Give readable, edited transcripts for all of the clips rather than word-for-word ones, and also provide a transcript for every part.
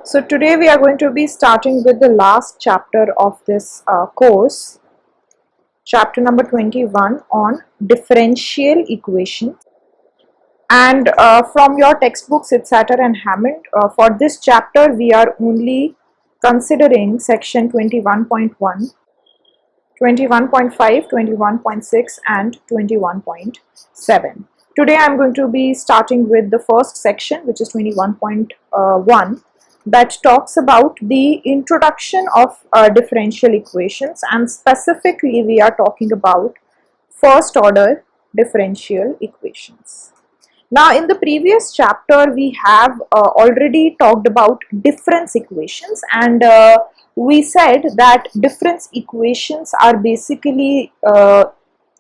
So today we are going to be starting with the last chapter of this course, chapter number 21 on differential equations. And from your textbooks, it's Satter and Hammond. For this chapter, we are only considering section 21.1, 21.5, 21.6 and 21.7. Today I'm going to be starting with the first section, which is 21.1, that talks about the introduction of differential equations, and specifically we are talking about first order differential equations. Now in the previous chapter we have already talked about difference equations, and we said that difference equations are basically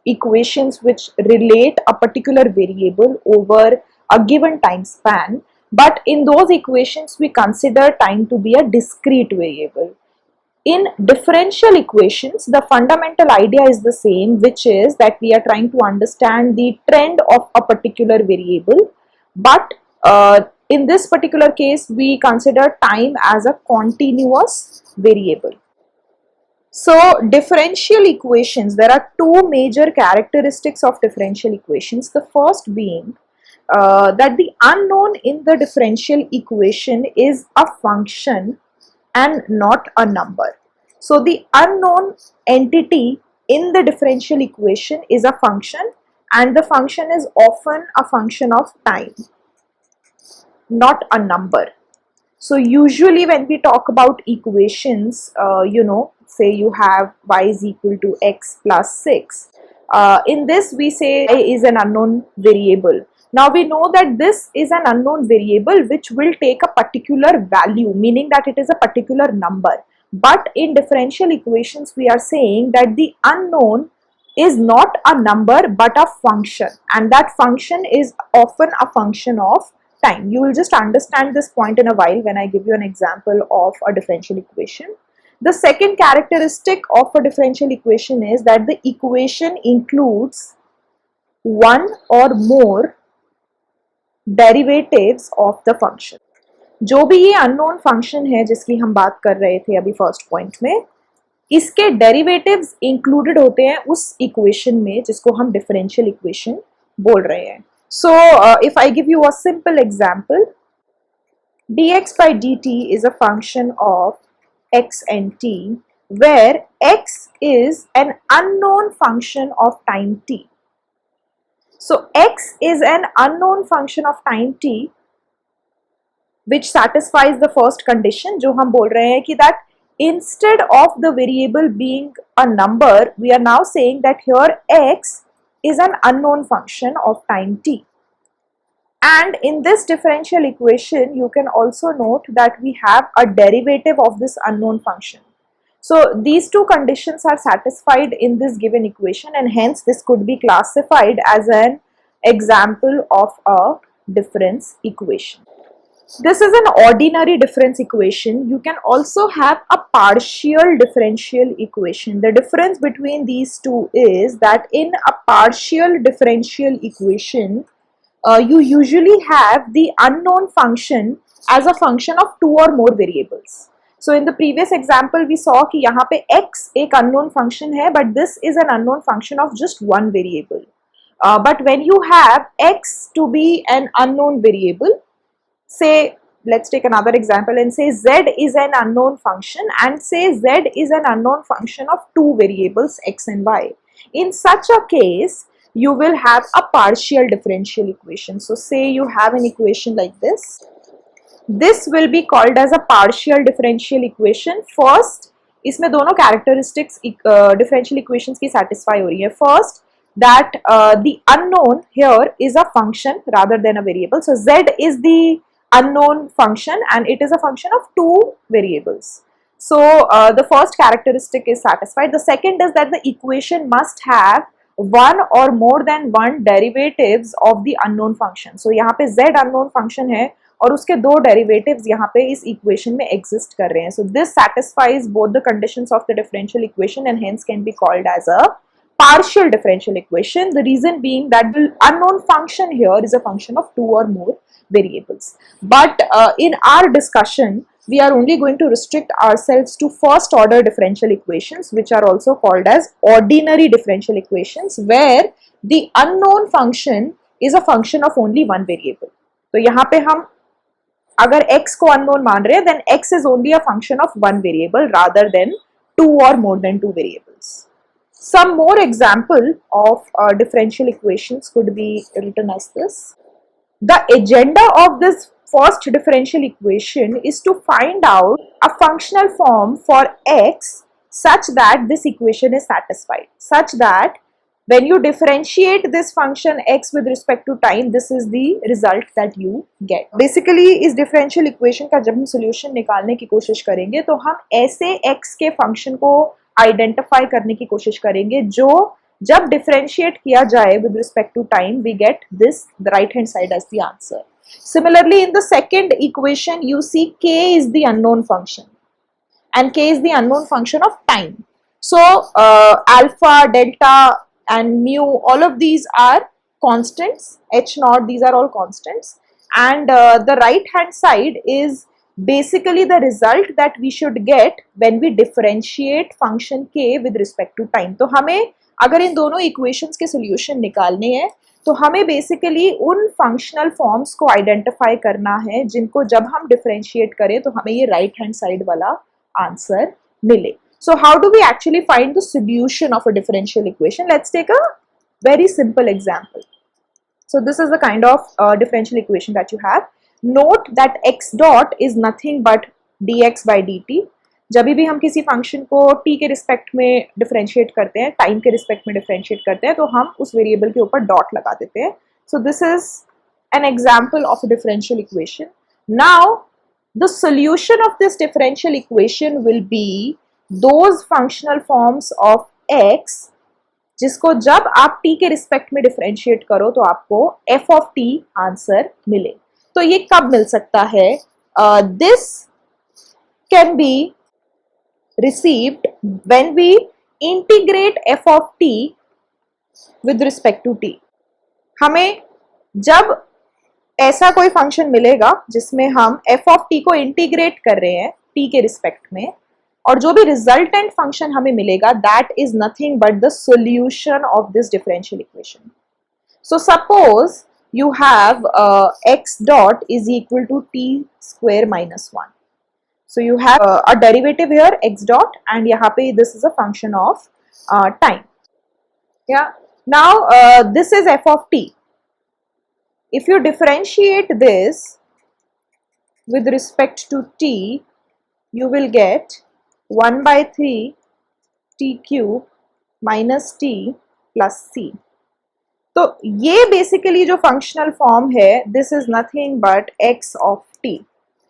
equations which relate a particular variable over a given time span, but in those equations we consider time to be a discrete variable. In differential equations, the fundamental idea is the same, which is that we are trying to understand the trend of a particular variable, but in this particular case we consider time as a continuous variable. So differential equations, there are two major characteristics of differential equations. The first being that the unknown in the differential equation is a function and not a number. So the unknown entity in the differential equation is a function, and the function is often a function of time, not a number. So usually when we talk about equations, say you have y is equal to x plus 6. In this we say y is an unknown variable. Now we know that this is an unknown variable which will take a particular value, meaning that it is a particular number. But in differential equations we are saying that the unknown is not a number but a function, and that function is often a function of time. You will just understand this point in a while when I give you an example of a differential equation. The second characteristic of a differential equation is that the equation includes one or more derivatives of the function. जो भी ये unknown function है जिसकी हम बात कर रहे थे अभी फर्स्ट पॉइंट में, इसके डेरिवेटिव्स इंक्लूडेड होते हैं उस इक्वेशन में जिसको हम डिफरेंशियल इक्वेशन बोल रहे हैं. So if I give you a simple example, dx by dt is a function of x and t, where x is an unknown function of time t. So x is an unknown function of time t which satisfies the first condition, जो हम बोल रहे हैं कि that instead of the variable being a number, we are now saying that here x is an unknown function of time t. And in this differential equation you can also note that we have a derivative of this unknown function. So these two conditions are satisfied in this given equation, and hence this could be classified as an example of a difference equation. This is an ordinary difference equation. You can also have a partial differential equation. The difference between these two is that in a partial differential equation, you usually have the unknown function as a function of two or more variables. So in the previous example we saw कि यहाँ पे x एक unknown function है, but this is an unknown function of just one variable. But when you have x to be an unknown variable, say let's take another example and say z is an unknown function, and say z is an unknown function of two variables x and y. In such a case you will have a partial differential equation. So say you have an equation like this. This will be called as a partial differential equation. First, इसमें दोनों characteristics differential equations की satisfy हो रही है. First, that the unknown here is a function rather than a variable. So z is the unknown function and it is a function of two variables. So the first characteristic is satisfied. The second is that the equation must have one or more than one derivatives of the unknown function. So यहाँ पे z unknown function है और उसके दो derivatives यहाँ पे इस equation में exist कर रहे हैं. So this satisfies both the conditions of the differential equation and hence can be called as a partial differential equation. The reason being that the unknown function here is a function of two or more variables. But in our discussion we are only going to restrict ourselves to first order differential equations, which are also called as ordinary differential equations, where the unknown function is a function of only one variable. तो यहाँ पे हम अगर x को unknown मान रहे हैं, then x is only a function of one variable rather than two or more than two variables. Some more example of differential equations could be written as this. The agenda of this first differential equation is to find out a functional form for x such that this equation is satisfied, such that when you differentiate this function x with respect to time, this is the result that you get. Basically इस differential equation का जब हम solution निकालने की कोशिश करेंगे तो हम ऐसे x के function को identify करने की कोशिश करेंगे जो जब differentiate किया जाए with respect to time, we get this, the right hand side as the answer. Similarly, in the second equation, you see k is the unknown function and k is the unknown function of time. So alpha, delta and mu, all of these are constants, h naught, these are all constants, and the right hand side is basically the result that we should get when we differentiate function k with respect to time. तो हमें अगर इन दोनों equations के solution निकालने हैं तो हमें basically उन फंक्शनल फॉर्म्स को आइडेंटिफाई करना है जिनको जब हम डिफरेंशिएट करें तो हमें ये राइट हैंड साइड वाला आंसर मिले. So how do we actually find the solution of a differential equation? Let's take a very simple example. So this is the kind of differential equation that you have. Note that x dot is nothing but dx by dt. जब भी हम किसी function को t के respect में differentiate करते हैं, time के रिस्पेक्ट में डिफरेंशिएट करते हैं, तो हम उस वेरिएबल के ऊपर डॉट लगा देते हैं. So this is an example of a differential equation. Now the solution of this differential equation will be those functional forms of x जिसको जब आप t के रिस्पेक्ट में डिफरेंशिएट करो तो आपको f of t आंसर मिले. तो ये कब मिल सकता है? This can be received when we integrate f of t with respect to t. हमें जब ऐसा कोई फंक्शन मिलेगा जिसमें हम f of t को इंटीग्रेट कर रहे हैं t के रिस्पेक्ट में, और जो भी रिजल्टेंट फंक्शन हमें मिलेगा that is nothing but the solution of this differential equation. So suppose you have x dot is equal to t square minus 1. So you have a derivative here x dot and यहाँ पे this is a function of time. Yeah. Now this is f of t. If you differentiate this with respect to t, you will get 1 by 3 t cube minus t plus c. तो ये basically जो functional form है, this is nothing but x of t.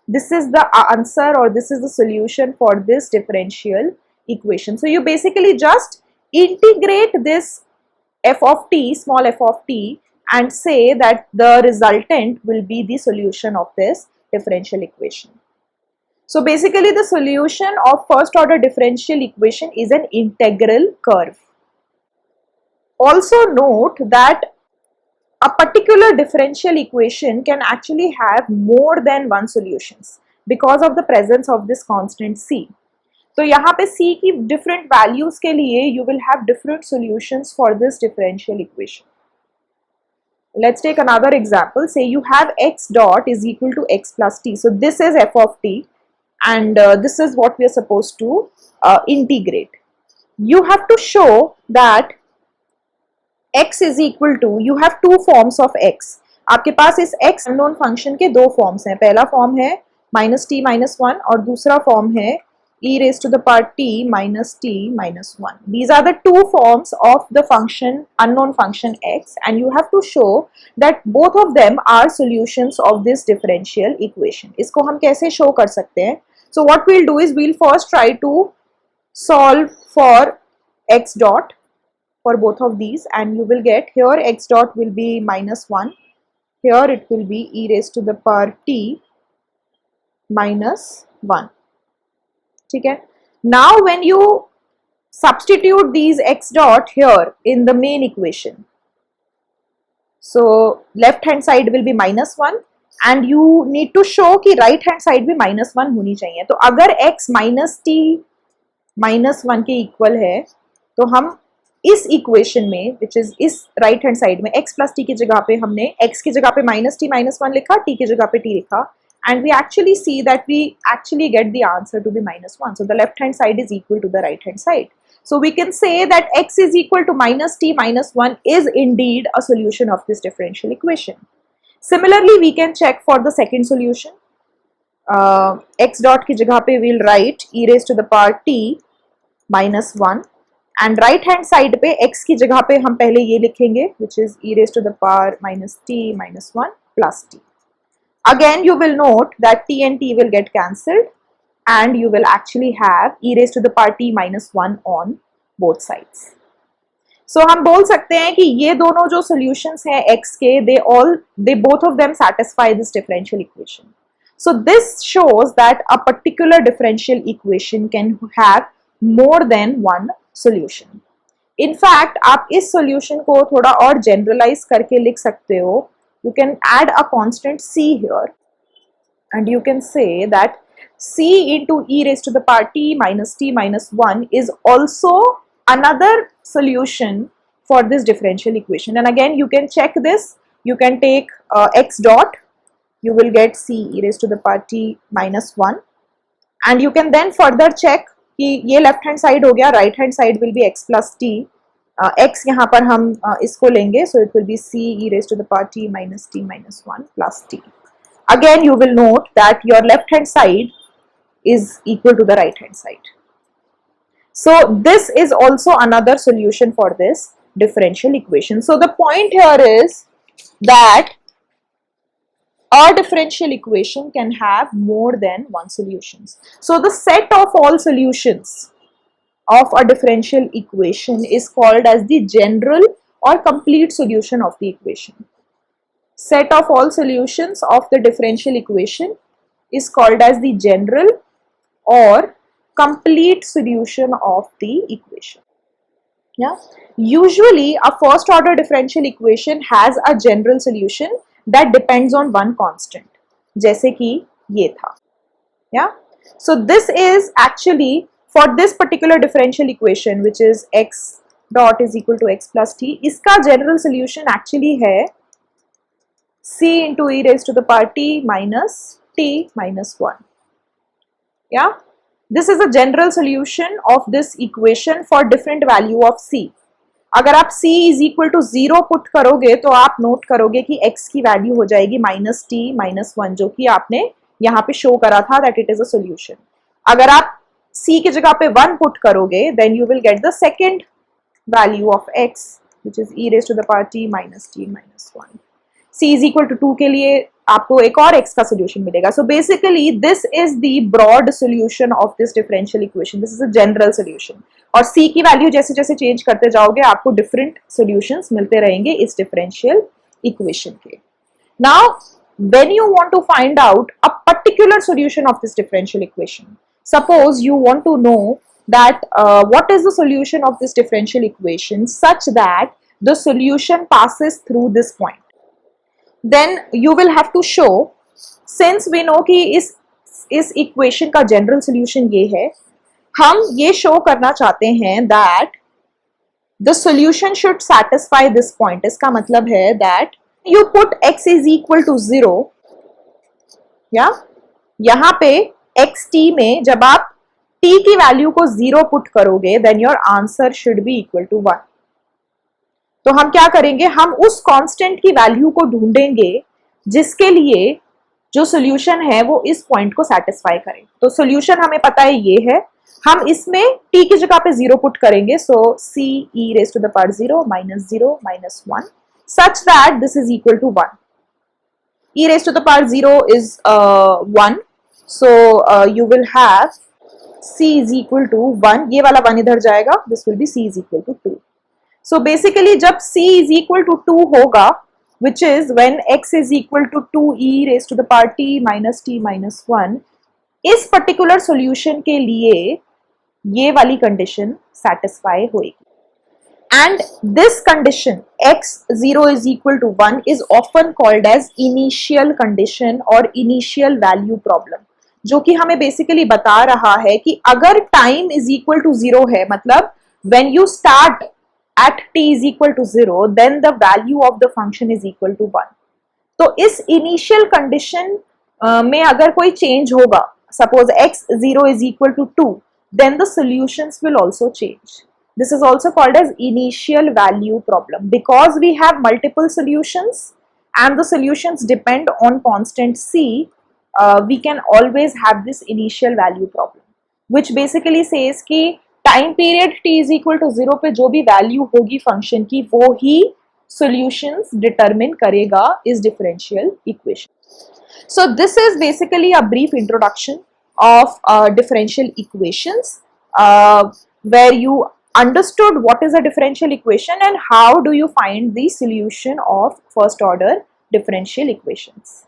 This is the answer or this is the solution for this differential equation. So you basically just integrate this f of t, small f of t, and say that the resultant will be the solution of this differential equation. So basically the solution of first order differential equation is an integral curve. Also note that a particular differential equation can actually have more than one solutions because of the presence of this constant c. तो यहाँ पे c की different values के लिए you will have different solutions for this differential equation. Let's take another example. Say you have x dot is equal to x plus t. So this is f of t and this is what we are supposed to integrate. You have to show that x is equal to, you have two forms of x. आपके पास इस x unknown function के दो forms हैं. पहला form है minus t minus 1 और दूसरा form है e raised to the power t minus 1. These are the two forms of the function, unknown function x, and you have to show that both of them are solutions of this differential equation. इसको हम कैसे show कर सकते हैं? So what we'll do is we'll first try to solve for x dot for both of these, and you will get here x dot will be minus 1, here it will be e raised to the power t minus 1. ठीक है? Now when you substitute these x dot here in the main equation, so left hand side will be minus 1 and you need to show कि right hand side भी -1 होनी चाहिए। तो अगर x -t -1 के equal है तो हम इस इक्वेशन में विच इज इस राइट हैंड साइड में x प्लस टी की जगह पे हमने x की जगह पे -t -1 लिखा, t की जगह पे t लिखा, and we actually see that we actually get the answer to be -1. So the left hand side is equal to the right hand side. So we can say that x is equal to -t -1 is indeed a solution of this differential equation. Similarly, we can check for the second solution. X dot की जगह पे we'll write e raised to the power t -1 and right hand side पे x की जगह पे हम पहले ये लिखेंगे which is e raised to the power -t -1 plus t. Again you will note that t and t will get cancelled and you will actually have e raised to the power t -1 on both sides. So हम बोल सकते हैं कि ये दोनों जो solutions हैं x के they both of them satisfy this differential equation. So this shows that a particular differential equation can have more than one solution. In fact आप इस solution को थोड़ा और generalize करके लिख सकते हो. You can add a constant c here and you can say that c into e raised to the power t -1 is also another solution for this differential equation. And again you can check this. You can take x dot, you will get c e raised to the power t -1 and you can then further check कि ये left hand side हो गया, right hand side will be x plus T, x यहाँ पर हम इसको लेंगे, so it will be c e raised to the power t -1 plus t. Again you will note that your left hand side is equal to the right hand side. So this is also another solution for this differential equation. So the point here is that a differential equation can have more than one solutions. So the set of all solutions of a differential equation is called as the general or complete solution of the equation. Set of all solutions of the differential equation is called as the general or complete solution of the equation. Yeah. Usually a first order differential equation has a general solution that depends on one constant, जैसे कि ये था. Yeah. So this is actually for this particular differential equation which is x dot is equal to x plus t. इसका general solution actually है c into e raised to the power t -1. Yeah. This is a general solution of this equation for different value of c. अगर आप c is equal to 0 put करोगे तो आप note करोगे कि x की value हो जाएगी -t -1 जो कि आपने यहाँ पे शो करा था that it is a solution. अगर आप c की जगह पे 1 पुट करोगे then you will get the second value of x which is e raised to the power t -1. c is equal to 2 के लिए आपको एक और x का सोल्यूशन मिलेगा. So basically this is the broad solution of this differential equation. This is a general solution और c की value जैसे जैसे चेंज करते जाओगे आपको डिफरेंट सोल्यूशंस मिलते रहेंगे इस डिफरेंशियल इक्वेशन के. Now when you want to find out a particular solution of this differential equation, suppose you want to know that what is the solution of this differential equation such that the solution passes through this point, then you will have to show, since we know कि इस equation का general solution ये है, हम ये show करना चाहते हैं that the solution should satisfy this point. इसका मतलब है that you put x is equal to 0, या यहाँ पे xt में जब आप t की वैल्यू को 0 पुट करोगे then your answer should be equal to 1. तो हम क्या करेंगे, हम उस कांस्टेंट की वैल्यू को ढूंढेंगे जिसके लिए जो सोल्यूशन है वो इस पॉइंट को सेटिस्फाई करे. तो सोल्यूशन हमें पता है ये है, हम इसमें t की जगह पे 0 पुट करेंगे, सो c e raised to the power 0 -1 such that this is equal to 1. e raised to the power 0 is 1, so you will have c is equal to 1, ये वाला 1 इधर जाएगा, this will be c is equal to 2. So basically जब c is equal to 2 होगा, which is when x is equal to 2 e raised to the power t -1, इस particular solution के लिए ये वाली condition satisfy होगी. and this condition x0 is equal to 1 is often called as initial condition और initial value problem, जो कि हमें बेसिकली बता रहा है कि अगर टाइम इज इक्वल टू 0 है, मतलब when you start at t is equal to 0 then the value of the function is equal to 1. तो इस इनिशियल कंडीशन में अगर कोई चेंज होगा, suppose x0 is equal to 2, then the solutions will also change. This is also called as initial value problem because we have multiple solutions and the solutions depend on constant c. We can always have this initial value problem, which basically says कि time period t is equal to 0 पे जो भी value होगी function की वो ही solutions determine करेगा इस differential equation. So this is basically a brief introduction of differential equations, where you understood what is a differential equation and how do you find the solution of first order differential equations.